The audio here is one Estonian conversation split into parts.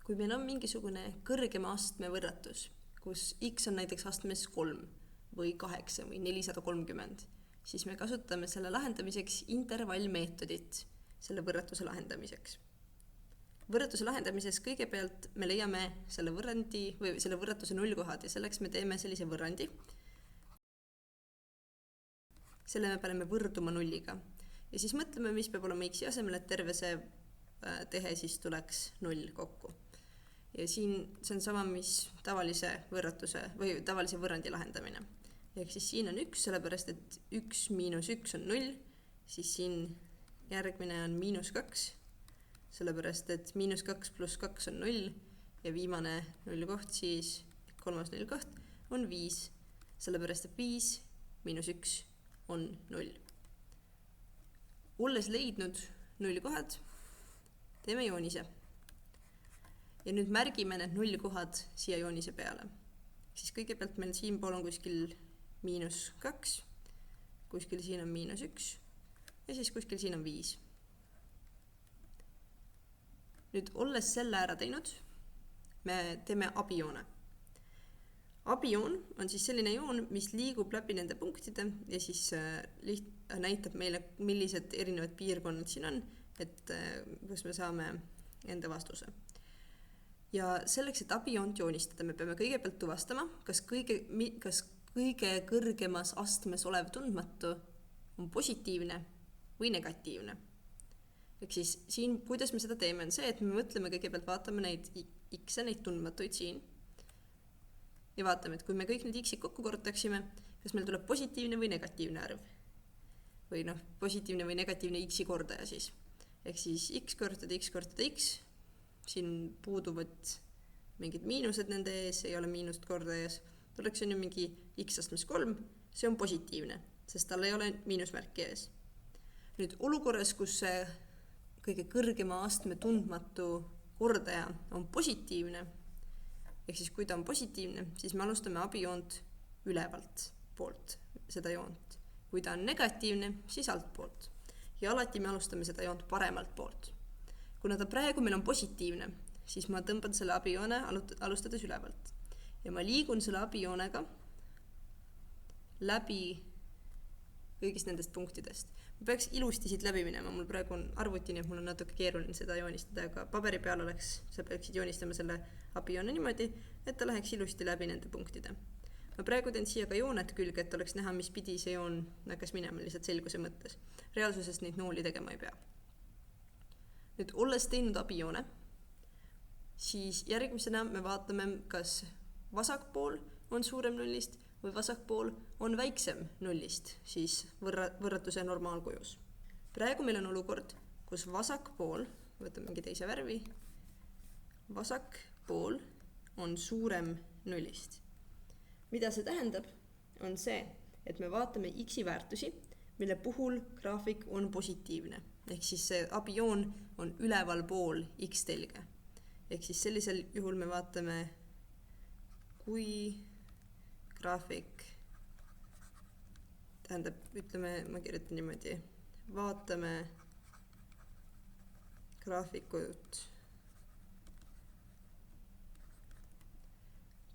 Kui meil on mingisugune kõrgema astme võrratus, kus x on näiteks astmes 3 või 8 või 430, siis me kasutame selle lahendamiseks intervallmeetodit selle võrratuse lahendamiseks. Võrratuse lahendamises kõigepealt me leiame selle võrrandi või selle võrratuse nullkohad ja selleks me teeme sellise võrrandi. Selle me paneme võrduma nulliga. Ja siis mõtleme, mis peab olema x asemel, et terve see tehe siis tuleks 0 kokku. Ja siin see on sama, mis tavalise võrratuse või tavalise võrrandi lahendamine. Ehk siis siin on 1, sellepärast et 1 miinus 1 on 0, siis siin järgmine on miinus 2, sellepärast et miinus 2 pluss 2 on 0 ja viimane 0 koht, siis kolmas 0 koht on 5, sellepärast et 5 miinus 1 on 0. Olles leidnud 0 kohad, teeme joonise. Ja nüüd märgime need 0 kohad siia joonise peale. Siis kõigepealt meil siin pool on kuskil miinus 2, kuskil siin on miinus 1 ja siis kuskil siin on 5. Nüüd olles selle ära teinud, me teeme abijoone. Abijoon on siis selline joon, mis liigub läbi nende punktide ja siis näitab meile, millised erinevad piirkonnad siin on, et kus me saame enda vastuse. Ja selleks, et abijoont joonistada, me peame kõigepealt tuvastama, kas kõige kõrgemas astmes olev tundmatu on positiivne või negatiivne. Ehk siis siin, kuidas me seda teeme, on see, et me mõtleme kõigepealt, vaatame neid x-e, neid tundmatuid siin ja vaatame, et kui me kõik need x-id kokku korrutaksime, kas meil tuleb positiivne või negatiivne arv. Või positiivne või negatiivne x-i kordaja siis. Ehk siis x korrutada x, siin puuduvad mingid miinused nende ees, ei ole miinust kordajas. Tuleks on ju mingi x astmes 3, see on positiivne, sest tal ei ole miinusmärki ees. Nüüd olukorras, kus see kõige kõrgema astme tundmatu kordaja on positiivne, ehk siis kui ta on positiivne, siis me alustame abijoont ülevalt poolt seda joont. Kui ta on negatiivne, siis altpoolt. Ja alati me alustame seda joont paremalt poolt. Kuna ta praegu meil on positiivne, siis ma tõmban selle abijoone alustades ülevalt. Ja ma liigun selle abijoonega läbi kõigist nendest punktidest. Ma peaks ilusti siit läbi minema, mul praegu on arvutini, et mul on natuke keeruline seda joonistada, aga paberi peal sa peaksid joonistama selle abijoone niimoodi, et ta läheks ilusti läbi nende punktide. Ma praegu teen siia ka jooned külge, et oleks näha, mis pidi see joon hakkas minema lihtsalt selguse mõttes. Reaalsusest neid nooli tegema ei pea. Nüüd, olles teinud abijoone, siis järgmisena me vaatame, kas vasakpool on suurem nullist või vasakpool on väiksem nullist, siis võrratuse normaalkujus. Praegu meil on olukord, kus vasakpool, võtame mingi teise värvi, vasakpool on suurem nullist. Mida see tähendab, on see, et me vaatame x-i väärtusi, mille puhul graafik on positiivne. Ehk siis see abijoon on üleval pool x-telge. Ehk siis sellisel juhul me vaatame, kui graafik, tähendab, ütleme, ma kirjutan niimoodi, vaatame graafikut,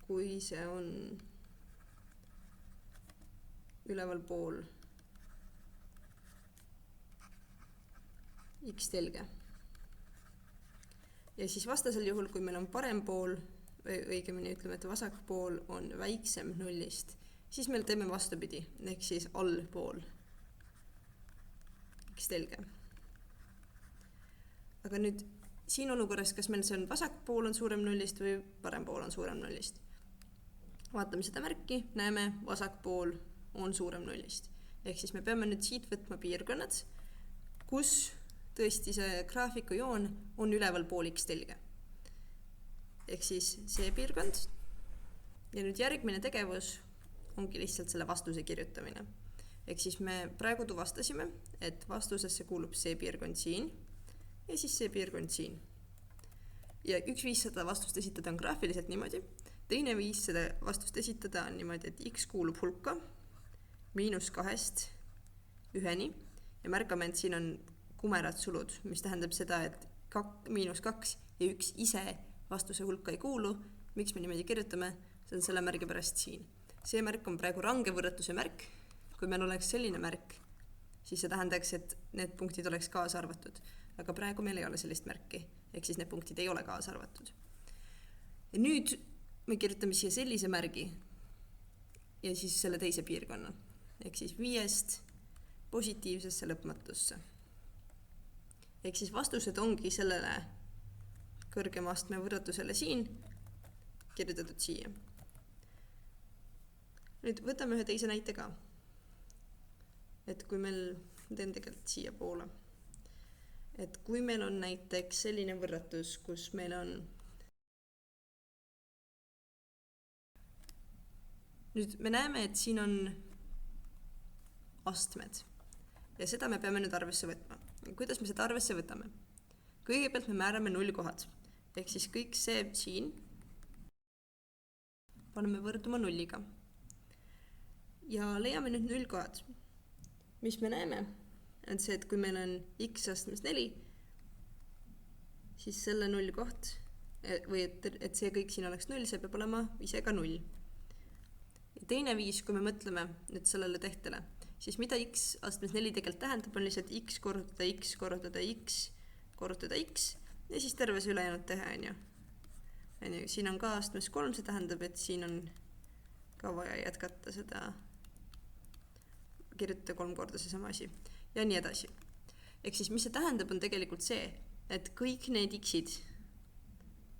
kui see on üleval pool x-telge. Ja siis vastasel juhul, kui meil on parem pool, õigemini ütleme, et vasak pool on väiksem nullist, siis me teeme vastupidi, ehk siis allpool x-telge. Aga nüüd siin olukorras, kas meil see on vasak pool on suurem nullist või parem pool on suurem nullist. Vaatame seda märki, näeme vasak pool on suurem nullist. Ehk siis me peame nüüd siit võtma piirkonnad, kus tõesti see graafiku joon on üleval pool x-telge. Ehk siis see piirkond. Ja nüüd järgmine tegevus ongi lihtsalt selle vastuse kirjutamine. Ehk siis me praegu tuvastasime, et vastusesse kuulub see piirkond siin ja siis see piirkond siin. Ja üks viis seda vastust esitada on graafiliselt niimoodi. Teine viis seda vastust esitada on niimoodi, et x kuulub hulka -2 1-ni ja märkame, et siin on kumerad sulud, mis tähendab seda, et -2 ja 1 ise vastuse hulka ei kuulu. Miks me niimoodi kirjutame? See on selle märgi pärast siin. See märk on praegu range võrratuse märk. Kui meil oleks selline märk, siis see tähendaks, et need punktid oleks kaasa arvatud. Aga praegu meil ei ole sellist märki, ehk siis need punktid ei ole kaasa arvatud. Ja nüüd me kirjutame siia sellise märgi ja siis selle teise piirkonna. Ehk siis 5 positiivsesse lõpmatusse. Ehk siis vastused ongi sellele kõrgema astme võrratusele siin kirjutatud siia. Nüüd võtame ühe teise näite ka. Et kui meil, teen tegelikult siia poole, et kui meil on näiteks selline võrratus, kus meil on nüüd me näeme, et siin on astmed ja seda me peame nüüd arvesse võtma. Kuidas me seda arvesse võtame? Kõigepealt me määrame 0 kohad, ehk siis kõik see siin paneme võrduma 0-ga ja leiame nüüd 0 kohad. Mis me näeme, on see, et kui meil on x astmes 4, siis selle 0 koht, või et see kõik siin oleks 0, see peab olema ise ka 0. Ja teine viis, kui me mõtleme nüüd sellele tehtele, siis mida x astmes 4 tegelikult tähendab, on lihtsalt x korrutada x korrutada x korrutada x ja siis terve see ülejäänud tehe, on ju. Siin on ka astmes 3, see tähendab, et siin on ka vaja jätkata seda kirjutada 3 korda see sama asi ja nii edasi. Ehk siis mis see tähendab, on tegelikult see, et kõik need x-id,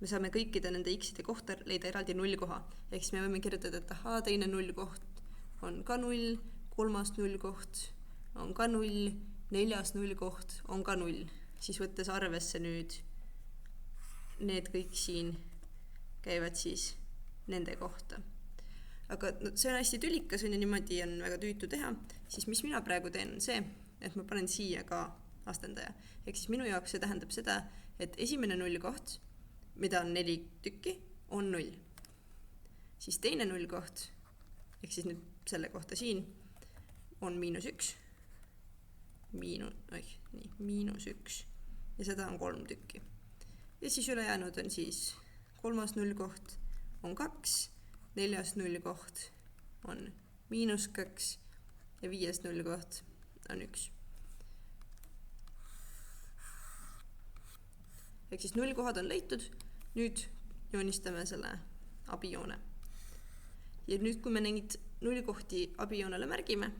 me saame kõikide nende x-ide kohta leida eraldi 0 koha. Ehk siis me võime kirjutada, et teine 0 koht on ka 0, 3. 0 koht on ka 0, 4. 0 koht on ka 0. Siis võttes arvesse nüüd need kõik siin käivad siis nende kohta. Aga see on hästi tülikas, on ja niimoodi on väga tüütu teha, siis mis mina praegu teen on see, et ma panen siia ka astendaja. Ehk siis minu jaoks see tähendab seda, et esimene 0 koht, mida on 4 tükki, on 0. Siis teine 0 koht, ehk siis nüüd selle kohta siin, on -1. -1. Ja seda on 3 tükki. Ja siis ülejäänud on siis 3. 0 koht on 2, 4. 0 koht on -2 ja 5. 0 koht on 1. Ehk siis 0 kohad on leitud, nüüd joonistame selle abijoone. Ja nüüd, kui me neid 0 kohti abijoonele märgime,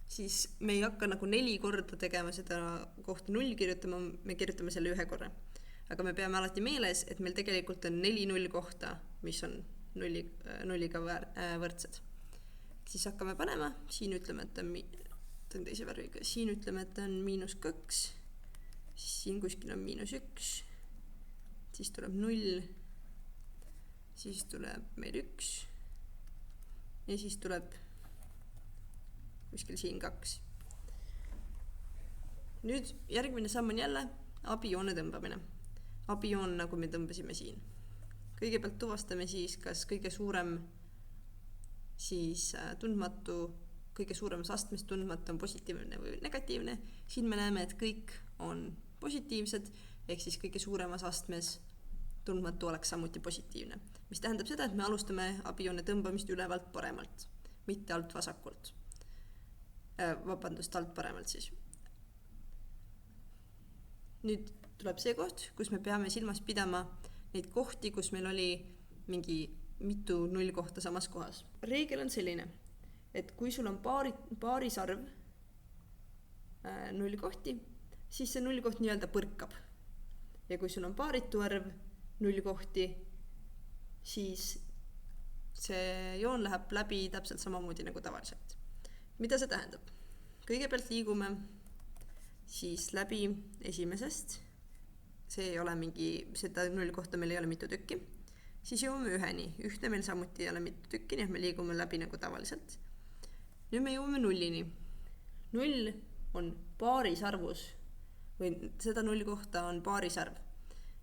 siis me ei hakka nagu 4 korda tegema seda kohta 0 kirjutama, me kirjutame selle 1 korra. Aga me peame alati meeles, et meil tegelikult on 4 0 kohta, mis on 0-ga võrdsed. Siis hakkame panema, siin ütleme, et on teise värviga, siin ütleme, et on -2, siis siin kuskil on -1, siis tuleb 0, siis tuleb meil 1 ja siis tuleb kuskil siin 2. Nüüd järgmine samm on jälle abijoone tõmbamine. Abijoon, nagu me tõmbasime siin. Kõigepealt tuvastame siis, kas kõige suurem siis tundmatu, kõige suuremas astmes tundmatu on positiivne või negatiivne. Siin me näeme, et kõik on positiivsed, ehk siis kõige suuremas astmes tundmatu oleks samuti positiivne. Mis tähendab seda, et me alustame abijoone tõmbamist ülevalt paremalt, mitte alt vasakult. Alt paremalt siis. Nüüd tuleb see koht, kus me peame silmas pidama neid kohti, kus meil oli mingi mitu 0 kohta samas kohas. Reegel on selline, et kui sul on paarisarv 0 kohti, siis see 0 koht nii-öelda põrkab. Ja kui sul on paaritu arv 0 kohti, siis see joon läheb läbi täpselt samamoodi nagu tavaliselt. Mida see tähendab? Kõigepealt liigume siis läbi esimesest. See ei ole seda 0 kohta meil ei ole mitu tükki. Siis jõuame 1-ni. Ühte meil samuti ei ole mitu tükki, nii et me liigume läbi nagu tavaliselt. Nüüd me jõuame 0-ni. 0 on paarisarvus või seda 0 kohta on paarisarv.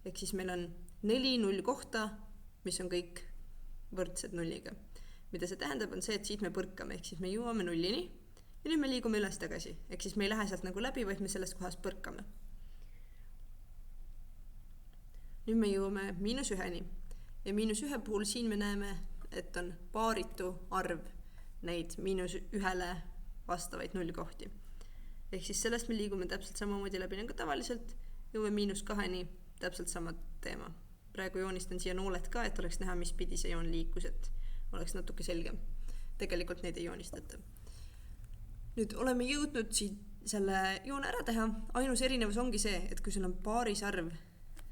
Ehk siis meil on 4 0 kohta, mis on kõik võrdsed 0-ga. Mida see tähendab, on see, et siit me põrkame, ehk siis me jõuame 0-ni ja nüüd me liigume üles tagasi. Ehk siis me ei lähe sealt nagu läbi, vaid me sellest kohast põrkame. Nüüd me jõuame -1-ni ja -1 puhul siin me näeme, et on paaritu arv neid -1-le vastavaid nullkohti. Ehk siis sellest me liigume täpselt samamoodi läbi nagu tavaliselt, jõuame -2-ni, täpselt sama teema. Praegu joonistan siia nooled ka, et oleks näha, mis pidi see joon liikus, et oleks natuke selgem. Tegelikult neid ei joonistata. Nüüd oleme jõudnud siit selle joone ära teha. Ainus erinevus ongi see, et kui sul on paaris arv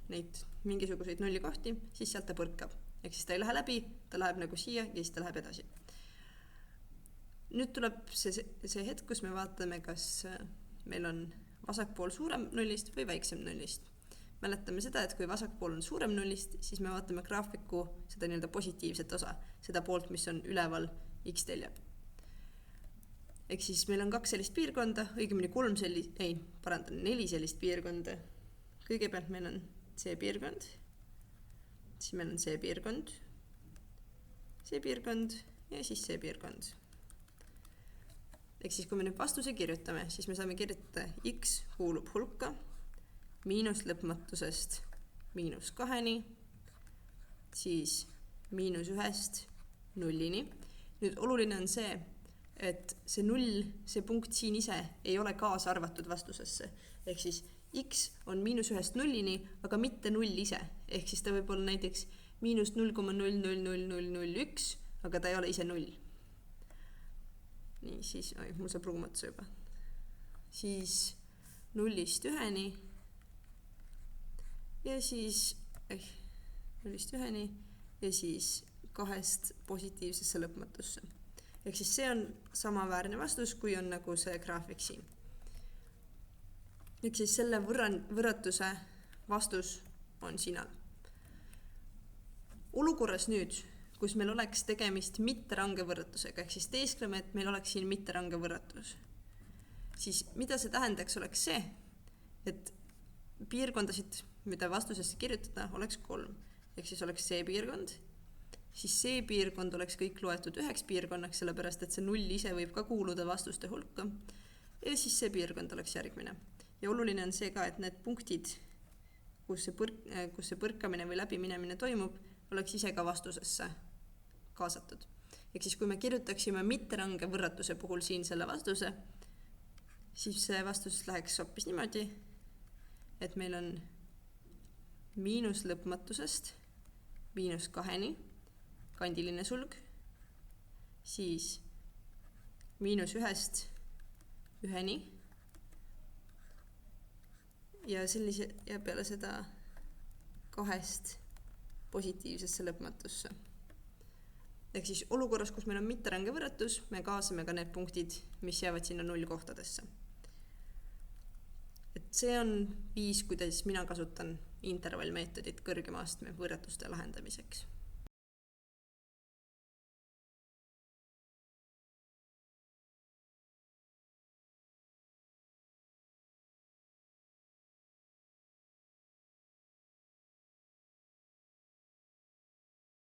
neid mingisuguseid nullikohti, siis sealt ta põrkab. Ehk siis ta ei lähe läbi, ta läheb nagu siia ja siis ta läheb edasi. Nüüd tuleb see hetk, kus me vaatame, kas meil on vasakpool suurem nullist või väiksem nullist. Mäletame seda, et kui vasakpool on suurem nullist, siis me vaatame graafiku seda nii-öelda positiivset osa, seda poolt, mis on üleval x-telje. Ehk siis meil on 2 sellist piirkonda, õigemini 4 sellist piirkonda. Kõigepealt meil on see piirkond, siis meil on see piirkond ja siis see piirkond. Ehk siis kui me nüüd vastuse kirjutame, siis me saame kirjutada x kuulub hulka miinus lõpmatusest -2-ni, siis -1-st 0-ni. Nüüd oluline on see, et see 0, see punkt siin ise ei ole kaasa arvatud vastusesse. Ehk siis x on -1-st 0-ni, aga mitte 0 ise. Ehk siis ta võib olla näiteks -0,000001, aga ta ei ole ise 0. Nii, siis, mul saab ruumatuse juba. Siis 0-st 1-ni ja siis 0-st 1-ni ja siis 2-st positiivsesse lõpmatusse. Ehk siis see on samaväärne vastus, kui on nagu see graafik siin. Ehk siis selle võrratuse vastus on siin all. Olukorras nüüd, kus meil oleks tegemist mitterange võrratusega, ehk siis teeskleme, et meil oleks siin mitterange võrratus, siis mida see tähendaks, oleks see, et piirkondasid, mida vastusesse kirjutada, oleks 3. Ehk siis oleks see piirkond, siis see piirkond oleks kõik loetud üheks piirkonnaks, sellepärast et see 0 ise võib ka kuuluda vastuste hulka, ja siis see piirkond oleks järgmine. Ja oluline on see ka, et need punktid, kus see põrkamine või läbiminemine toimub, oleks ise ka vastusesse kaasatud. Ehk siis kui me kirjutaksime mitterange võrratuse puhul siin selle vastuse, siis see vastus läheks hoopis niimoodi, et meil on miinus lõpmatusest -2-ni kandiline sulg, siis -1-st 1-ni ja peale seda 2-st positiivsesse lõpmatusse. Ehk siis olukorras, kus meil on mitterange võrratus, me kaasame ka need punktid, mis jäävad sinna 0 kohtadesse. Et see on viis, kuidas mina kasutan intervallmeetodit kõrgema astme võrratuste lahendamiseks.